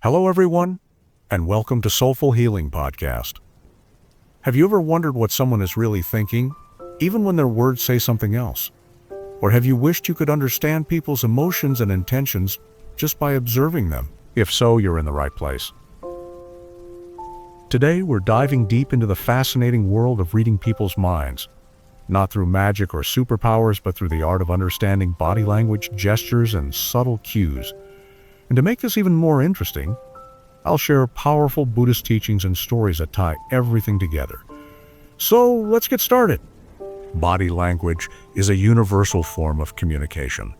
Hello everyone, and welcome to Soulful Healing Podcast. Have you ever wondered what someone is really thinking, even when their words say something else? Or have you wished you could understand people's emotions and intentions just by observing them? If so, you're in the right place. Today, we're diving deep into the fascinating world of reading people's minds, not through magic or superpowers, but through the art of understanding body language, gestures, and subtle cues. And to make this even more interesting, I'll share powerful Buddhist teachings and stories that tie everything together. So let's get started. Body language is a universal form of communication.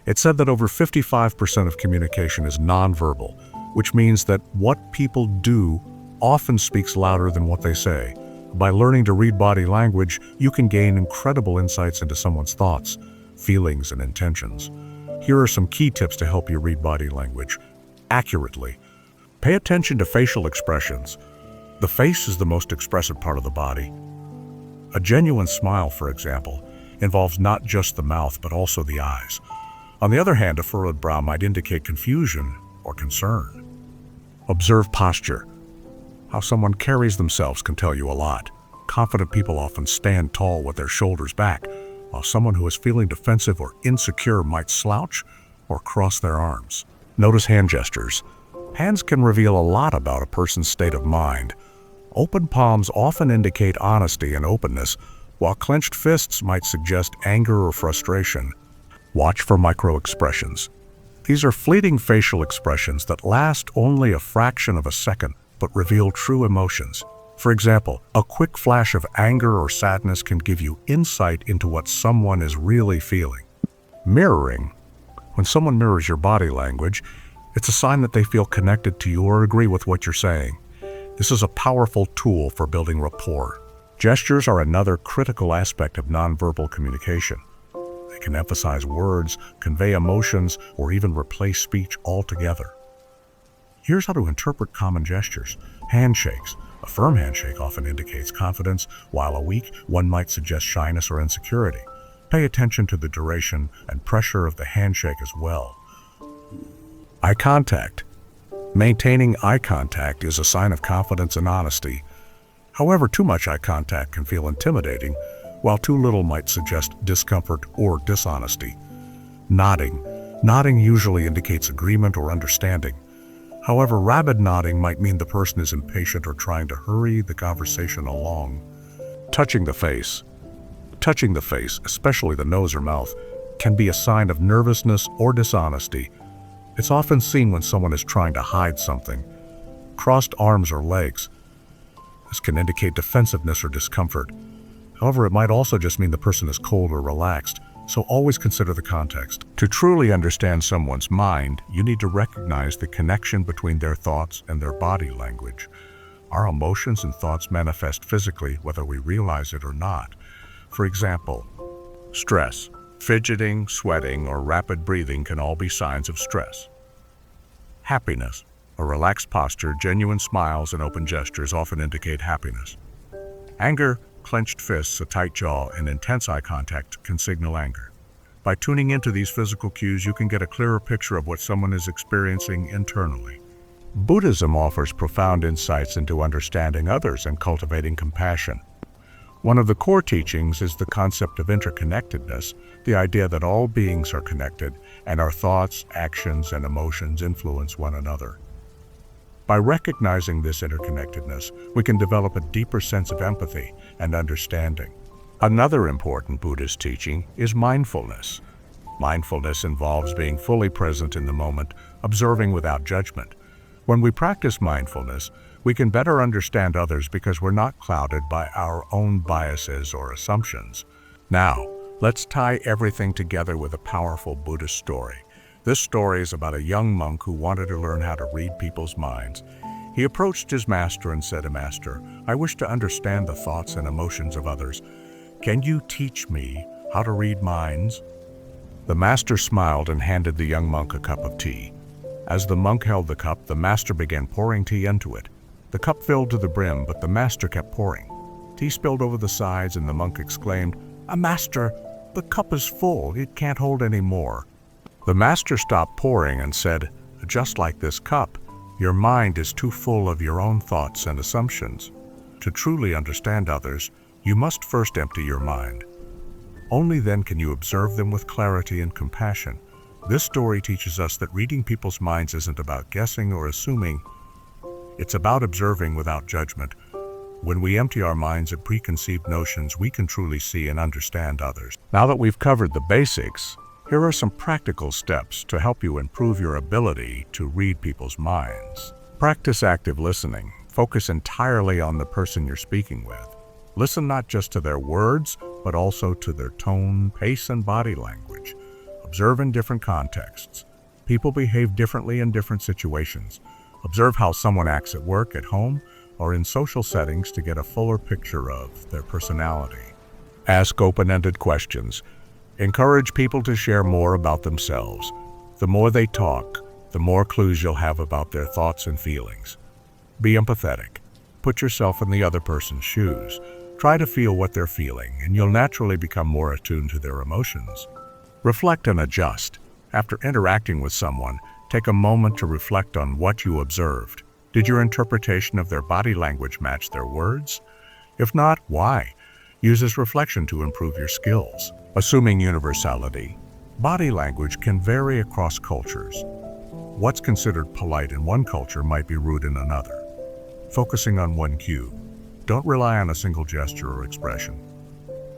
It's said that over 55% of communication is nonverbal, which means that what people do often speaks louder than what they say. By learning to read body language, you can gain incredible insights into someone's thoughts, feelings, and intentions. Here are some key tips to help you read body language accurately. Pay attention to facial expressions. The face is the most expressive part of the body. A genuine smile, for example, involves not just the mouth but also the eyes. On the other hand, a furrowed brow might indicate confusion or concern. Observe posture. How someone carries themselves can tell you a lot. Confident people often stand tall with their shoulders back, while someone who is feeling defensive or insecure might slouch or cross their arms. Notice hand gestures. Hands can reveal a lot about a person's state of mind. Open palms often indicate honesty and openness, while clenched fists might suggest anger or frustration. Watch for microexpressions. These are fleeting facial expressions that last only a fraction of a second, but reveal true emotions. For example, a quick flash of anger or sadness can give you insight into what someone is really feeling. Mirroring. When someone mirrors your body language, it's a sign that they feel connected to you or agree with what you're saying. This is a powerful tool for building rapport. Gestures are another critical aspect of nonverbal communication. They can emphasize words, convey emotions, or even replace speech altogether. Here's how to interpret common gestures. Handshakes. A firm handshake often indicates confidence, while a weak one might suggest shyness or insecurity. Pay attention to the duration and pressure of the handshake as well. Eye contact. Maintaining eye contact is a sign of confidence and honesty. However, too much eye contact can feel intimidating, while too little might suggest discomfort or dishonesty. Nodding. Nodding usually indicates agreement or understanding. However, rapid nodding might mean the person is impatient or trying to hurry the conversation along. Touching the face. Touching the face, especially the nose or mouth, can be a sign of nervousness or dishonesty. It's often seen when someone is trying to hide something. Crossed arms or legs. This can indicate defensiveness or discomfort. However, it might also just mean the person is cold or relaxed, so always consider the context. To truly understand someone's mind, you need to recognize the connection between their thoughts and their body language. Our emotions and thoughts manifest physically whether we realize it or not. For example, stress. Fidgeting, sweating, or rapid breathing can all be signs of stress. Happiness. A relaxed posture, genuine smiles, and open gestures often indicate happiness. Anger. Clenched fists, a tight jaw, and intense eye contact can signal anger. By tuning into these physical cues, you can get a clearer picture of what someone is experiencing internally. Buddhism offers profound insights into understanding others and cultivating compassion. One of the core teachings is the concept of interconnectedness, the idea that all beings are connected, and our thoughts, actions, and emotions influence one another. By recognizing this interconnectedness, we can develop a deeper sense of empathy and understanding. Another important Buddhist teaching is mindfulness. Mindfulness involves being fully present in the moment, observing without judgment. When we practice mindfulness, we can better understand others because we're not clouded by our own biases or assumptions. Now, let's tie everything together with a powerful Buddhist story. This story is about a young monk who wanted to learn how to read people's minds. He approached his master and said, "Master, I wish to understand the thoughts and emotions of others. Can you teach me how to read minds?" The master smiled and handed the young monk a cup of tea. As the monk held the cup, the master began pouring tea into it. The cup filled to the brim, but the master kept pouring. Tea spilled over the sides, and the monk exclaimed, "Master, the cup is full. It can't hold any more." The master stopped pouring and said, "Just like this cup, Your mind is too full of your own thoughts and assumptions. To truly understand others, you must first empty your mind. Only then can you observe them with clarity and compassion. This story teaches us that reading people's minds isn't about guessing or assuming. It's about observing without judgment. When we empty our minds of preconceived notions, we can truly see and understand others. Now that we've covered the basics, here are some practical steps to help you improve your ability to read people's minds. Practice active listening. Focus entirely on the person you're speaking with. Listen not just to their words, but also to their tone, pace, and body language. Observe in different contexts. People behave differently in different situations. Observe how someone acts at work, at home, or in social settings to get a fuller picture of their personality. Ask open-ended questions. Encourage people to share more about themselves. The more they talk, the more clues you'll have about their thoughts and feelings. Be empathetic. Put yourself in the other person's shoes. Try to feel what they're feeling, and you'll naturally become more attuned to their emotions. Reflect and adjust. After interacting with someone, take a moment to reflect on what you observed. Did your interpretation of their body language match their words? If not, why? Use this reflection to improve your skills. Assuming universality. Body language can vary across cultures. What's considered polite in one culture might be rude in another. Focusing on one cue. Don't rely on a single gesture or expression.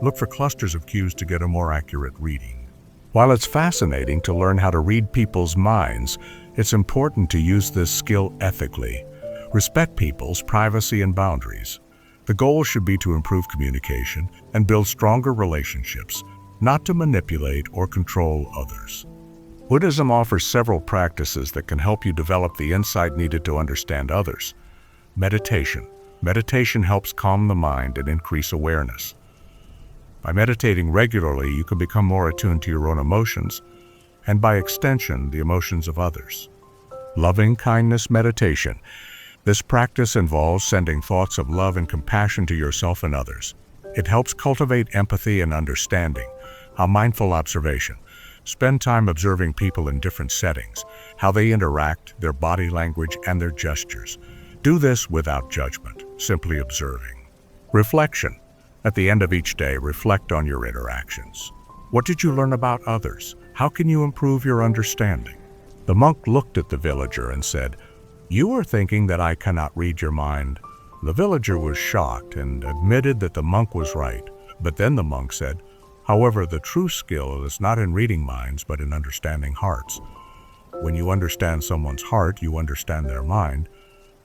Look for clusters of cues to get a more accurate reading. While it's fascinating to learn how to read people's minds, it's important to use this skill ethically. Respect people's privacy and boundaries. The goal should be to improve communication and build stronger relationships, not to manipulate or control others. Buddhism offers several practices that can help you develop the insight needed to understand others. Meditation. Meditation helps calm the mind and increase awareness. By meditating regularly, you can become more attuned to your own emotions, and by extension, the emotions of others. Loving kindness meditation. This practice involves sending thoughts of love and compassion to yourself and others. It helps cultivate empathy and understanding. A mindful observation. Spend time observing people in different settings, how they interact, their body language, and their gestures. Do this without judgment, simply observing. Reflection. At the end of each day, reflect on your interactions. What did you learn about others? How can you improve your understanding? The monk looked at the villager and said, "You are thinking that I cannot read your mind." The villager was shocked and admitted that the monk was right. But then the monk said, "However, the true skill is not in reading minds, but in understanding hearts. When you understand someone's heart, you understand their mind."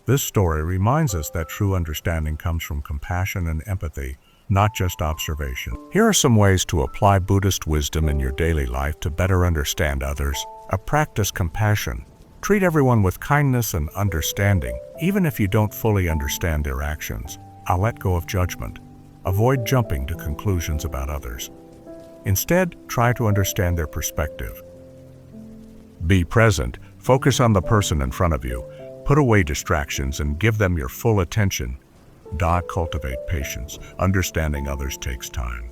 This story reminds us that true understanding comes from compassion and empathy, not just observation. Here are some ways to apply Buddhist wisdom in your daily life to better understand others. Practice compassion. Treat everyone with kindness and understanding, even if you don't fully understand their actions. Let go of judgment. Avoid jumping to conclusions about others. Instead, try to understand their perspective. Be present. Focus on the person in front of you. Put away distractions and give them your full attention. Cultivate patience. Understanding others takes time.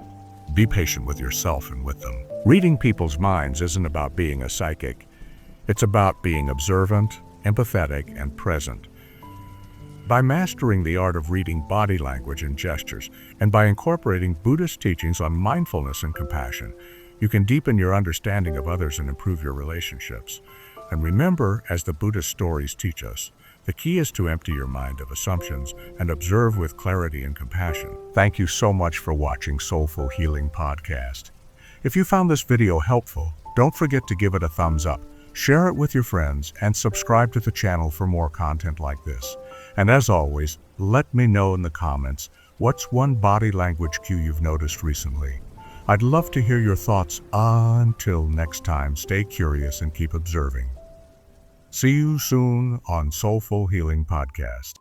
Be patient with yourself and with them. Reading people's minds isn't about being a psychic. It's about being observant, empathetic, and present. By mastering the art of reading body language and gestures, and by incorporating Buddhist teachings on mindfulness and compassion, you can deepen your understanding of others and improve your relationships. And remember, as the Buddhist stories teach us, the key is to empty your mind of assumptions and observe with clarity and compassion. Thank you so much for watching Soulful Healing Podcast. If you found this video helpful, don't forget to give it a thumbs up, share it with your friends, and subscribe to the channel for more content like this. And as always, let me know in the comments, what's one body language cue you've noticed recently? I'd love to hear your thoughts. Until next time, stay curious and keep observing. See you soon on Soulful Healing Podcast.